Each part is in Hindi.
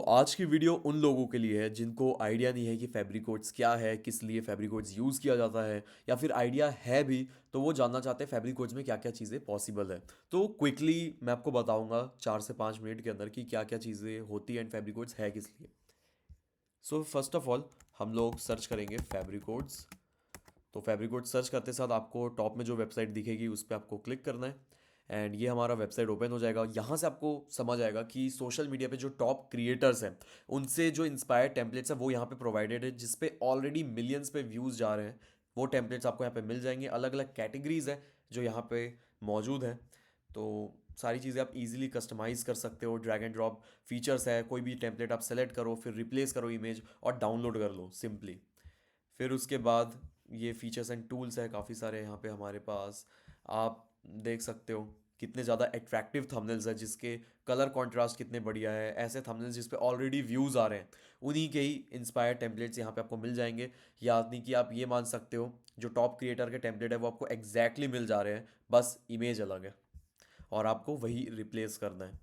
आज की वीडियो उन लोगों के लिए है जिनको आइडिया नहीं है कि फैब्रिकोट्स क्या है, किस लिए फैब्रिकोट्स यूज़ किया जाता है, या फिर आइडिया है भी तो वो जानना चाहते हैं फैब्रिकोट्स में क्या क्या चीज़ें पॉसिबल है। तो क्विकली मैं आपको बताऊंगा 4 से 5 मिनट के अंदर कि क्या क्या चीज़ें होती हैं एंड फैब्रिकोट्स है किस लिए। फर्स्ट ऑफ ऑल हम लोग सर्च करेंगे फैब्रिकोट्स। तो फैब्रिकोट सर्च करते साथ आपको टॉप में जो वेबसाइट दिखेगी उस पर आपको क्लिक करना है एंड ये हमारा वेबसाइट ओपन हो जाएगा। यहाँ से आपको समझ आएगा कि सोशल मीडिया पे जो टॉप क्रिएटर्स हैं उनसे जो इंस्पायर्ड टेम्पलेट्स हैं वो यहाँ पे प्रोवाइडेड है, जिस पे ऑलरेडी मिलियंस पे व्यूज़ जा रहे हैं। वो टेम्पलेट्स आपको यहाँ पे मिल जाएंगे। अलग अलग कैटेगरीज है जो यहाँ पे मौजूद हैं। तो सारी चीज़ें आप इजीली कस्टमाइज़ कर सकते हो। ड्रैग एंड ड्रॉप फीचर्स है, कोई भी टेम्पलेट आप सेलेक्ट करो, फिर रिप्लेस करो इमेज और डाउनलोड कर लो सिंपली। फिर उसके बाद ये फीचर्स एंड टूल्स है काफ़ी सारे यहाँ पे हमारे पास। आप देख सकते हो कितने ज़्यादा अट्रैक्टिव थंबनेल्स है, जिसके कलर कंट्रास्ट कितने बढ़िया है। ऐसे थंबनेल्स जिस पे ऑलरेडी व्यूज़ आ रहे हैं उन्हीं के ही इंस्पायर टेम्पलेट्स यहाँ पे आपको मिल जाएंगे। याद नहीं कि आप ये मान सकते हो जो टॉप क्रिएटर के टेम्पलेट है वो आपको एग्जैक्टली मिल जा रहे हैं, बस इमेज अलग है और आपको वही रिप्लेस करना है।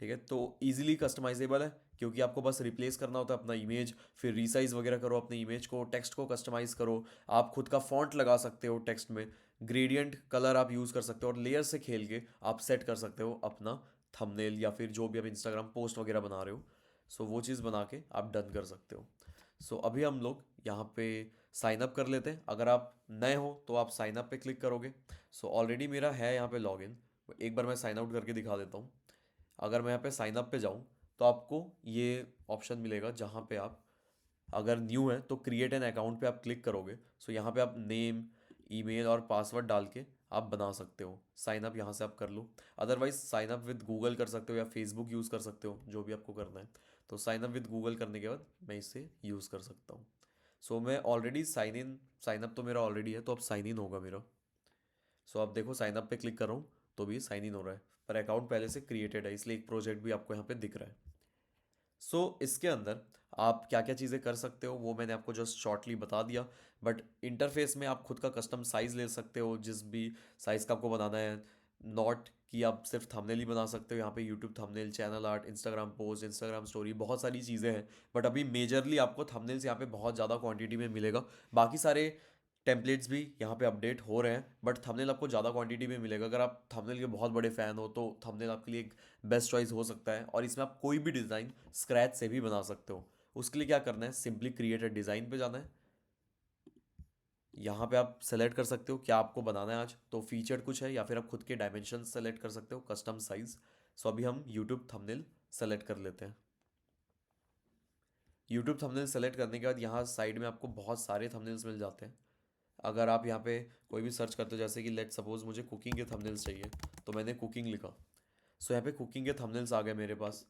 ठीक है, तो इजीली कस्टमाइजेबल है क्योंकि आपको बस रिप्लेस करना होता है अपना इमेज, फिर रीसाइज वगैरह करो अपने इमेज को, टेक्स्ट को कस्टमाइज करो। आप खुद का फॉन्ट लगा सकते हो टेक्स्ट में, ग्रेडियंट कलर आप यूज़ कर सकते हो और लेयर से खेल के आप सेट कर सकते हो अपना थंबनेल या फिर जो भी आप इंस्टाग्राम पोस्ट वगैरह बना रहे हो। वो चीज़ बना के आप डन कर सकते हो। अभी हम लोग यहाँ पे साइन अप कर लेते हैं। अगर आप नए हो तो आप साइन अप पे क्लिक करोगे। ऑलरेडी मेरा है यहाँ पे लॉगिन। एक बार मैं साइन आउट करके दिखा देता हूँ। अगर मैं यहाँ पे साइन अप पे जाऊँ तो आपको ये ऑप्शन मिलेगा जहाँ पे आप अगर न्यू है तो क्रिएट एन अकाउंट पे आप क्लिक करोगे। यहाँ पे आप नेम, ईमेल और पासवर्ड डाल के आप बना सकते हो। साइन अप यहाँ से आप कर लो। Otherwise sign up with Google कर सकते हो या फेसबुक यूज़ कर सकते हो, जो भी आपको करना है। साइन अप विद गूगल करने के बाद मैं इसे यूज़ कर सकता हूँ। मैं ऑलरेडी साइन अप तो मेरा ऑलरेडी है, तो अब साइन इन होगा मेरा। आप देखो साइन अप पे क्लिक कर रहा हूँ तो भी साइन इन हो रहा है, पर अकाउंट पहले से क्रिएटेड है इसलिए एक प्रोजेक्ट भी आपको यहाँ पे दिख रहा है। इसके अंदर आप क्या क्या चीज़ें कर सकते हो वो मैंने आपको जस्ट शॉर्टली बता दिया। बट इंटरफेस में आप खुद का कस्टम साइज़ ले सकते हो, जिस भी साइज़ का आपको बनाना है। नॉट कि आप सिर्फ थंबनेल ही बना सकते हो, यहाँ पे YouTube thumbnail, channel art, Instagram post, Instagram story, बहुत सारी चीज़ें हैं। बट अभी मेजरली आपको थंबनेल्स यहाँ पे बहुत ज़्यादा क्वांटिटी में मिलेगा। बाकी सारे टेम्पलेट्स भी यहाँ पे अपडेट हो रहे हैं बट थंबनेल आपको ज़्यादा क्वांटिटी में मिलेगा। अगर आप थंबनेल के बहुत बड़े फ़ैन हो तो थंबनेल आपके लिए एक बेस्ट चॉइस हो सकता है, और इसमें आप कोई भी डिज़ाइन स्क्रैच से भी बना सकते हो। उसके लिए क्या करना है, सिंपली क्रिएट अ डिज़ाइन पे जाना है। यहाँ पे आप सेलेक्ट कर सकते हो क्या आपको बनाना है आज, तो फीचर्ड कुछ है या फिर आप खुद के डायमेंशन सेलेक्ट कर सकते हो, कस्टम साइज। अभी हम यूट्यूब थंबनेल सेलेक्ट कर लेते हैं। यूट्यूब थंबनेल सेलेक्ट करने के बाद यहाँ साइड में आपको बहुत सारे थंबनेल्स मिल जाते हैं। अगर आप यहाँ पे कोई भी सर्च करते हो, जैसे कि लेट सपोज मुझे कुकिंग के थंबनेल्स चाहिए, तो मैंने कुकिंग लिखा। यहाँ पे कुकिंग के थंबनेल्स आ गए मेरे पास।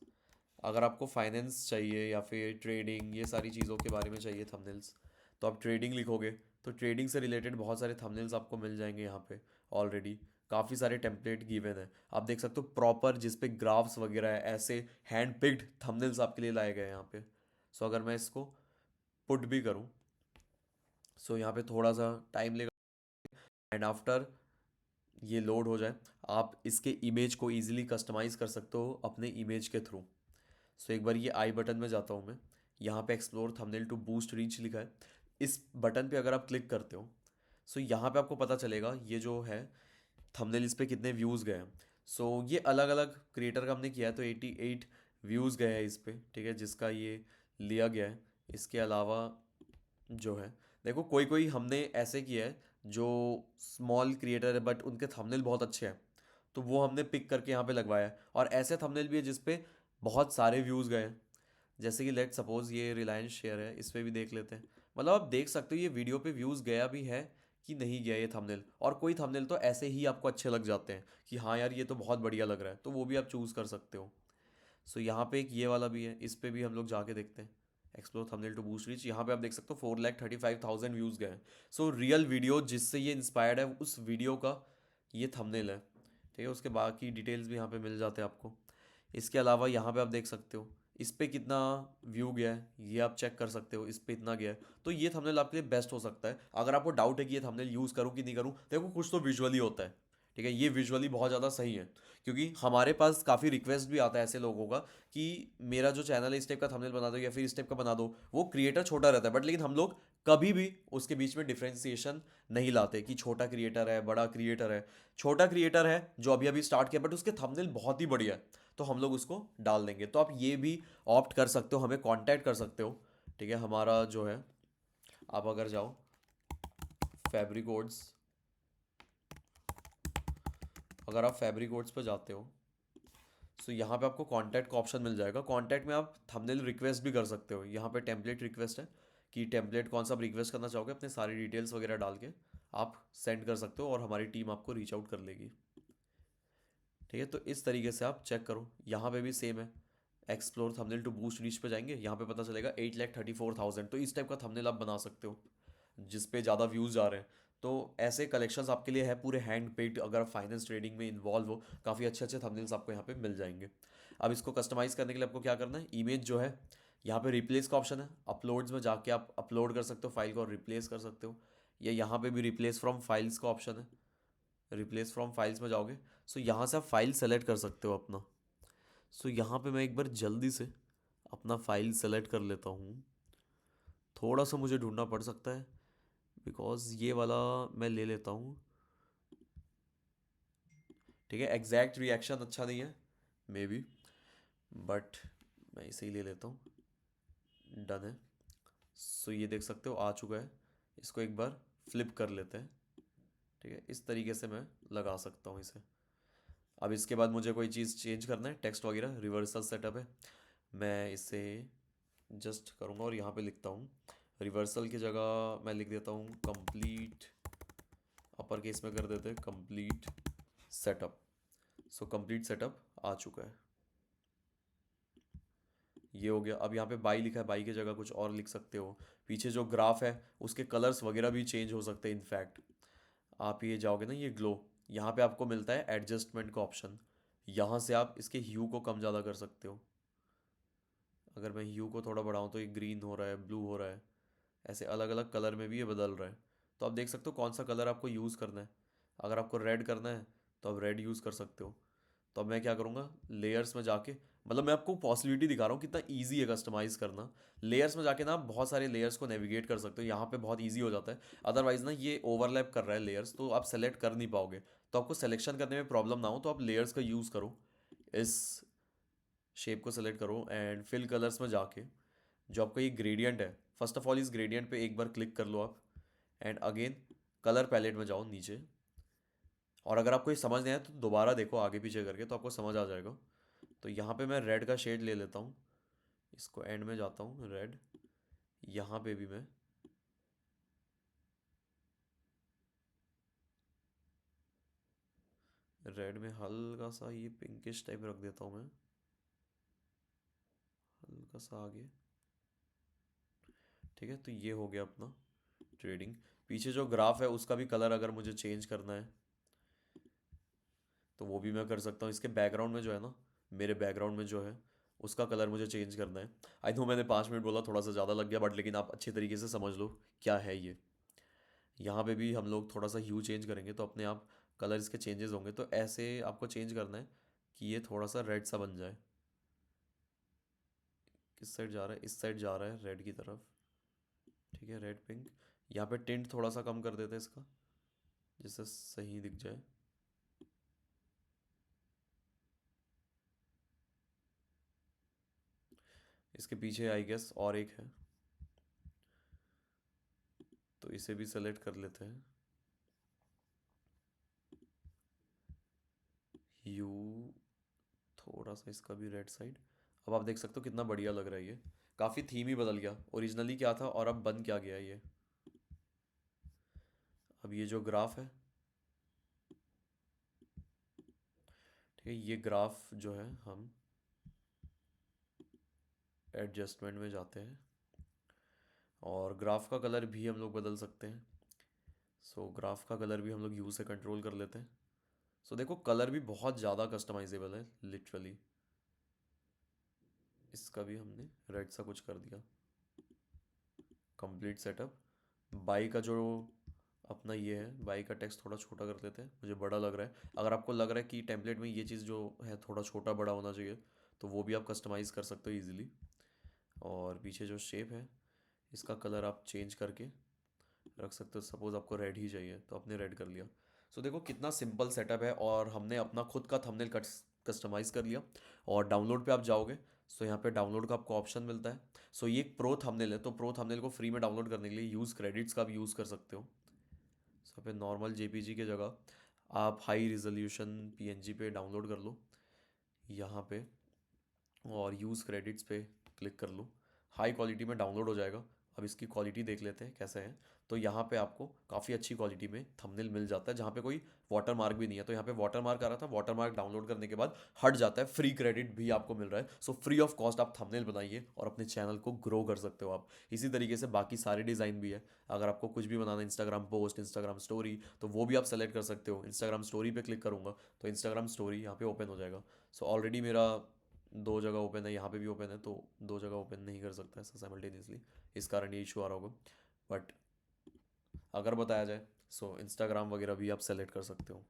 अगर आपको फाइनेंस चाहिए या फिर ट्रेडिंग, ये सारी चीज़ों के बारे में चाहिए थंबनेल्स, तो आप ट्रेडिंग लिखोगे तो ट्रेडिंग से रिलेटेड बहुत सारे थंबनेल्स आपको मिल जाएंगे यहाँ पे। ऑलरेडी काफ़ी सारे टेम्पलेट गिवन है, आप देख सकते हो प्रॉपर, जिस पे ग्राफ्स वगैरह है, ऐसे हैंड पिक्ड थंबनेल्स आपके लिए लाए गए हैं यहाँ पे। अगर मैं इसको पुट भी करूँ, यहाँ पे थोड़ा सा टाइम लेगा एंड आफ्टर ये लोड हो जाए आप इसके इमेज को ईजिली कस्टमाइज़ कर सकते हो अपने इमेज के थ्रू। एक बार ये आई बटन में जाता हूँ मैं। यहाँ पे explore thumbnail to boost reach लिखा है। इस बटन पे अगर आप क्लिक करते हो, यहाँ पे आपको पता चलेगा ये जो है थंबनेल, इस पे कितने व्यूज़ गए हैं। ये अलग अलग क्रिएटर का हमने किया है तो 88 व्यूज़ गए हैं इस पे, ठीक है, जिसका ये लिया गया है। इसके अलावा जो है, देखो कोई कोई हमने ऐसे किया है जो स्मॉल क्रिएटर है बट उनके थंबनेल बहुत अच्छे हैं, तो वो हमने पिक करके यहाँ पे लगवाया है। और ऐसे थंबनेल भी है जिस पे बहुत सारे व्यूज़ गए हैं, जैसे कि लेट सपोज ये रिलायंस शेयर है, इस पे भी देख लेते हैं। मतलब आप देख सकते हो ये वीडियो पे व्यूज़ गया भी है कि नहीं गया ये थंबनेल। और कोई थंबनेल तो ऐसे ही आपको अच्छे लग जाते हैं कि हाँ यार ये तो बहुत बढ़िया लग रहा है, तो वो भी आप चूज़ कर सकते हो। यहाँ पे एक ये वाला भी है, इस पे भी हम लोग जाके देखते हैं। Explore thumbnail to boost reach, यहाँ पे आप देख सकते हो 4,35,000 व्यूज़ गए हैं। रियल वीडियो जिससे ये इंस्पायर्ड है उस वीडियो का ये थंबनेल है। ठीक है, उसके बाकी डिटेल्स भी यहाँ पे मिल जाते हैं आपको। इसके अलावा यहाँ पे आप देख सकते हो इस पे कितना व्यू गया है, ये आप चेक कर सकते हो, इस पे इतना गया है। तो ये थंबनेल आपके लिए बेस्ट हो सकता है। अगर आपको डाउट है कि ये थंबनेल यूज़ करूँ कि नहीं करूँ, देखो कुछ तो विजुअली होता है, ठीक है, ये विजुअली बहुत ज़्यादा सही है, क्योंकि हमारे पास काफ़ी रिक्वेस्ट भी आता है ऐसे लोगों का कि मेरा जो चैनल है इस टाइप का थंबनेल बना दो या फिर इस टाइप का बना दो। वो क्रिएटर छोटा रहता है बट लेकिन हम लोग कभी भी उसके बीच में डिफ्रेंसिएशन नहीं लाते कि छोटा क्रिएटर है बड़ा क्रिएटर है। छोटा क्रिएटर है जो अभी अभी स्टार्ट किया बट उसके थंबनेल बहुत ही बढ़िया है, तो हम लोग उसको डाल देंगे। तो आप ये भी ऑप्ट कर सकते हो, हमें कांटेक्ट कर सकते हो। ठीक है, हमारा जो है, आप अगर जाओ फैब्रिकोड्स, अगर आप फैब्रिकोड्स पर जाते हो तो यहाँ पे आपको कांटेक्ट का ऑप्शन मिल जाएगा। कांटेक्ट में आप थंबनेल रिक्वेस्ट भी कर सकते हो। यहाँ पे टेम्पलेट रिक्वेस्ट है कि टेम्पलेट कौन सा आप रिक्वेस्ट करना चाहोगे, अपने सारी डिटेल्स वगैरह डाल के आप सेंड कर सकते हो और हमारी टीम आपको रीच आउट कर लेगी। ठीक है, तो इस तरीके से आप चेक करो। यहाँ पे भी सेम है, explore thumbnail to boost reach पे जाएंगे, यहाँ पे पता चलेगा 8,34,000। तो इस टाइप का थंबनेल आप बना सकते हो जिस पे ज़्यादा व्यूज़ आ रहे हैं। तो ऐसे कलेक्शंस आपके लिए है पूरे हैंड पेड। अगर आप फाइनेंस ट्रेडिंग में इन्वॉल्व हो, काफ़ी अच्छे अच्छे थंबनेल्स आपको यहाँ पे मिल जाएंगे। अब इसको कस्टमाइज़ करने के लिए आपको क्या करना है, इमेज जो है यहाँ पे रिप्लेस का ऑप्शन है, अपलोड्स में जाके आप अपलोड कर सकते हो फाइल को और रिप्लेस कर सकते हो। या यहाँ पे भी रिप्लेस फ्रॉम फाइल्स का ऑप्शन है, रिप्लेस फ्रॉम फाइल्स में जाओगे सो यहाँ से आप फाइल सेलेक्ट कर सकते हो अपना। सो यहाँ पे मैं एक बार जल्दी से अपना फाइल सेलेक्ट कर लेता हूँ। थोड़ा सा मुझे ढूंढना पड़ सकता है बिकॉज ये वाला मैं ले लेता हूँ। ठीक है, एग्जैक्ट रिएक्शन अच्छा नहीं है मे बी, बट मैं इसे ही ले लेता हूँ। डन है। सो ये देख सकते हो आ चुका है। इसको एक बार फ्लिप कर लेते हैं। ठीक है, इस तरीके से मैं लगा सकता हूँ इसे। अब इसके बाद मुझे कोई चीज़ चेंज करना है, टेक्स्ट वगैरह रिवर्सल सेटअप है, मैं इसे जस्ट करूँगा और यहाँ पे लिखता हूँ रिवर्सल की जगह मैं लिख देता हूँ कंप्लीट, अपर केस में कर देते हैं complete setup. So complete setup आ चुका है, ये हो गया। अब यहाँ पे बाई लिखा है, बाई की जगह कुछ और लिख सकते हो। पीछे जो ग्राफ है उसके कलर्स वगैरह भी चेंज हो सकते हैं। इनफैक्ट आप ये जाओगे ना, ये ग्लो, यहाँ पे आपको मिलता है एडजस्टमेंट का ऑप्शन। यहाँ से आप इसके ह्यू को कम ज़्यादा कर सकते हो। अगर मैं ह्यू को थोड़ा बढ़ाऊँ तो ये ग्रीन हो रहा है, ब्लू हो रहा है, ऐसे अलग अलग कलर में भी ये बदल रहा है। तो आप देख सकते हो कौन सा कलर आपको यूज़ करना है। अगर आपको रेड करना है तो आप रेड यूज़ कर सकते हो। तो अब मैं क्या करूँगा, लेयर्स में जाके, मतलब मैं आपको पॉसिबिलिटी दिखा रहा हूँ कितना ईजी है कस्टमाइज़ करना। लेयर्स में जाके ना आप बहुत सारे लेयर्स को नेविगेट कर सकते हो, यहाँ पे बहुत ईजी हो जाता है। अदरवाइज ना ये ओवरलैप कर रहा है लेयर्स, तो आप सेलेक्ट कर नहीं पाओगे। तो आपको सिलेक्शन करने में प्रॉब्लम ना हो तो आप लेयर्स का यूज़ करो। इस शेप को सेलेक्ट करो एंड फिल कलर्स में जाके जो आपका ये ग्रेडियंट है, फर्स्ट ऑफ ऑल इस ग्रेडियंट पे एक बार क्लिक कर लो आप एंड अगेन कलर पैलेट में जाओ नीचे। और अगर आपको ये समझ नहीं आया तो दोबारा देखो आगे पीछे करके, तो आपको समझ आ जाएगा। तो यहाँ पे मैं रेड का शेड ले लेता हूँ, इसको एंड में जाता हूँ रेड। यहाँ पे भी मैं रेड में हल्का सा ये पिंकिश टाइप रख देता हूँ मैं, हल्का सा आगे। ठीक है, तो ये हो गया अपना ट्रेडिंग। पीछे जो ग्राफ है उसका भी कलर अगर मुझे चेंज करना है तो वो भी मैं कर सकता हूँ। इसके बैकग्राउंड में जो है ना, मेरे बैकग्राउंड में जो है उसका कलर मुझे चेंज करना है। आई नो मैंने 5 मिनट बोला, थोड़ा सा ज़्यादा लग गया, बट लेकिन आप अच्छे तरीके से समझ लो क्या है ये। यहाँ पे भी हम लोग थोड़ा सा ह्यू चेंज करेंगे तो अपने आप कलर इसके चेंजेस होंगे। तो ऐसे आपको चेंज करना है कि ये थोड़ा सा रेड सा बन जाए। किस साइड जा रहा है, इस साइड जा रहा है रेड की तरफ। ठीक है, रेड पिंक। यहाँ पे टिंट थोड़ा सा कम कर देते हैं इसका, जिससे सही दिख जाए। इसके पीछे आई गेस और एक है, तो इसे भी सेलेक्ट कर लेते हैं। यू, थोड़ा सा इसका भी रेड साइड। अब आप देख सकते हो कितना बढ़िया लग रहा है ये। काफ़ी थीम ही बदल गया, ओरिजिनली क्या था और अब बन क्या गया ये। अब ये जो ग्राफ है, ठीक है, ये ग्राफ जो है हम एडजस्टमेंट में जाते हैं और ग्राफ का कलर भी हम लोग बदल सकते हैं। सो ग्राफ का कलर भी हम लोग यू से कंट्रोल कर लेते हैं। सो देखो कलर भी बहुत ज़्यादा कस्टमाइजेबल है लिटरली। इसका भी हमने रेड सा कुछ कर दिया। Complete setup. बाई का जो अपना ये है, बाई का टेक्स्ट थोड़ा छोटा कर देते हैं, मुझे बड़ा लग रहा है। अगर आपको लग रहा है कि टेम्पलेट में ये चीज़ जो है थोड़ा छोटा बड़ा होना चाहिए, तो वो भी आप कस्टमाइज़ कर सकते हो ईजिली। और पीछे जो शेप है, इसका कलर आप चेंज करके रख सकते हो। सपोज़ आपको रेड ही चाहिए तो आपने रेड कर लिया। सो देखो कितना सिंपल सेटअप है, और हमने अपना खुद का थंबनेल कस्टमाइज़ कर लिया। और डाउनलोड पे आप जाओगे, सो यहाँ पे डाउनलोड का आपको ऑप्शन मिलता है। सो ये एक प्रो थंबनेल है, तो प्रो थंबनेल को फ्री में डाउनलोड करने के लिए यूज़ क्रेडिट्स का भी यूज़ कर सकते हो। सो पे नॉर्मल जेपीजी के जगह आप हाई रिजोल्यूशन पीएनजी पे डाउनलोड कर लो यहाँ पे, और यूज़ क्रेडिट्स पे क्लिक कर लो। हाई क्वालिटी में डाउनलोड हो जाएगा। अब इसकी क्वालिटी देख लेते हैं कैसे है। तो यहाँ पे आपको काफ़ी अच्छी क्वालिटी में थंबनेल मिल जाता है, जहाँ पे कोई वाटर मार्क भी नहीं है। तो यहाँ पे वाटर मार्क आ रहा था, वाटर मार्क डाउनलोड करने के बाद हट जाता है। फ्री क्रेडिट भी आपको मिल रहा है। सो फ्री ऑफ कॉस्ट आप थंबनेल बनाइए और अपने चैनल को ग्रो कर सकते हो आप। इसी तरीके से बाकी सारे डिज़ाइन भी है। अगर आपको कुछ भी बनाना है, इंस्टाग्राम पोस्ट, इंस्टाग्राम स्टोरी, तो वो भी आप सेलेक्ट कर सकते हो। इंस्टाग्राम स्टोरी पे क्लिक करूँगा तो इंस्टाग्राम स्टोरी यहाँ पे ओपन हो जाएगा। सो ऑलरेडी मेरा दो जगह ओपन है, यहाँ पे भी ओपन है, तो दो जगह ओपन नहीं कर सकता ऐसा साइमल्टेनियसली। इस कारण ये इशू आ रहा होगा। बट अगर बताया जाए, सो इंस्टाग्राम वगैरह भी आप सेलेक्ट कर सकते हो।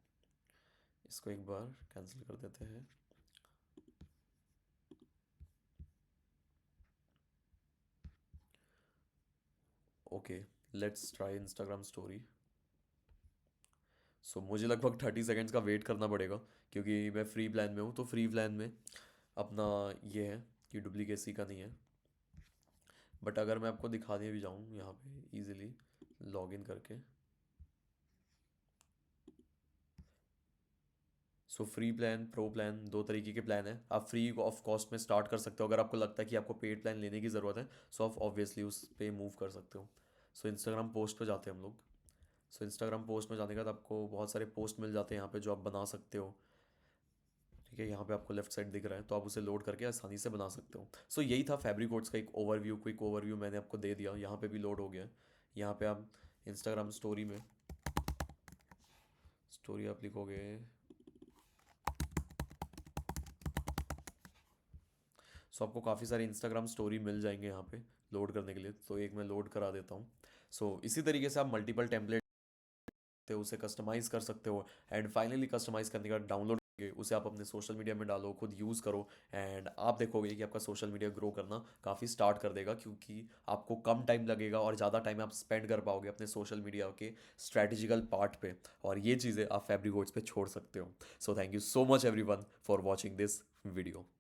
इसको एक बार कैंसिल कर देते हैं। Okay, let's try Instagram story. So मुझे लगभग 30 सेकेंड्स का वेट करना पड़ेगा, क्योंकि मैं फ्री प्लान में हूँ। तो फ्री प्लान में अपना ये है कि डुप्लीकेसी का नहीं है। बट अगर मैं आपको दिखाने भी जाऊँ यहाँ पे इजीली लॉगिन करके, so free plan, pro plan, दो तरीके के प्लान है। आप फ्री ऑफ कॉस्ट में स्टार्ट कर सकते हो। अगर आपको लगता है कि आपको पेड प्लान लेने की ज़रूरत है, सो आप ऑब्वियसली उस पे मूव कर सकते हो। सो इंस्टाग्राम पोस्ट पे जाते हैं हम लोग। सो इंस्टाग्राम पोस्ट में जाने के बाद आपको बहुत सारे पोस्ट मिल जाते हैं यहाँ पे जो आप बना सकते हो। ठीक है, यहाँ पे आपको लेफ्ट साइड दिख रहा है, तो आप उसे लोड करके आसानी से बना सकते हो। सो यही था फैब्रिक कोड्स का एक ओवरव्यू, क्विक ओवरव्यू मैंने आपको दे दिया। यहाँ पे भी लोड हो गया है। यहाँ पे आप इंस्टाग्राम स्टोरी में, स्टोरी आप लिखोगे, सो आपको काफ़ी सारे इंस्टाग्राम स्टोरी मिल जाएंगे यहाँ पे लोड करने के लिए। तो एक मैं लोड करा देता हूँ। सो इसी तरीके से आप मल्टीपल टेम्पलेट उसे कस्टमाइज़ कर सकते हो। एंड फाइनली कस्टमाइज़ करने का डाउनलोड करके उसे आप अपने सोशल मीडिया में डालो, खुद यूज़ करो। एंड आप देखोगे कि आपका सोशल मीडिया ग्रो करना काफ़ी स्टार्ट कर देगा, क्योंकि आपको कम टाइम लगेगा और ज़्यादा टाइम आप स्पेंड कर पाओगे अपने सोशल मीडिया के स्ट्रैटेजिकल पार्ट पे। और ये चीज़ें आप फैब्रिक पे छोड़ सकते हो। So thank you so much every one for watching this video.